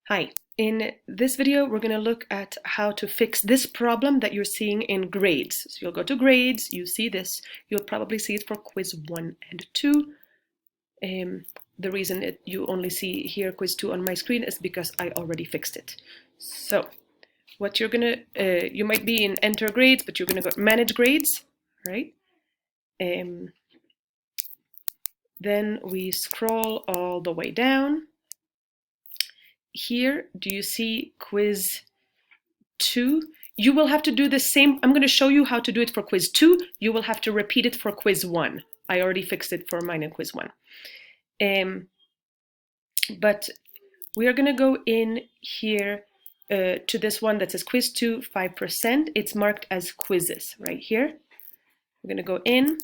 Hi, in this video we're going to look at how to fix this problem that you're seeing in grades. So you'll go to grades, you see this, you'll probably see it for quiz 1 and 2. The reason you only see here quiz 2 on my screen is because I already fixed it. So what you're going to, you might be in enter grades, but you're going to go manage grades, right? Then we scroll all the way down. Here, do you see quiz 2? You will have to do the same. I'm going to show you how to do it for quiz 2. You will have to repeat it for quiz 1. I already fixed it for mine in quiz 1. But we are going to go in here to this one that says quiz 2, 5%. It's marked as quizzes right here. We're going to go in,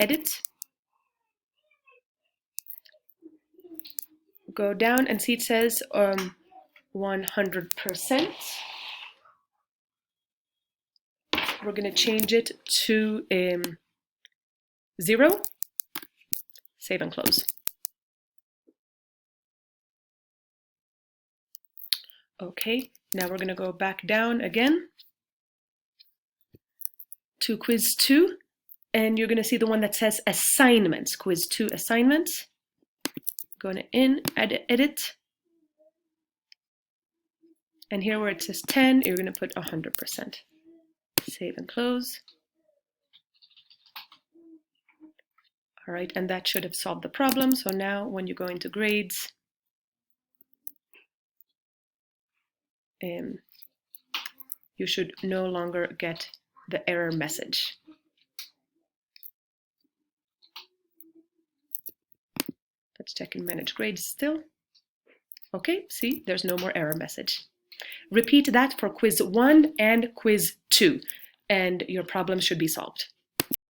edit, go down and see it says 100%. We're going to change it to 0. Save and close. Okay, now we're going to go back down again to quiz 2, and you're going to see the one that says assignments, quiz 2 assignments. Going in, edit, and here where it says 10, you're going to put 100%. Save and close. All right, and that should have solved the problem. So now when you go into grades, you should no longer get the error message. Let's check and manage grades still. Okay, see, there's no more error message. Repeat that for quiz 1 and quiz 2, and your problem should be solved.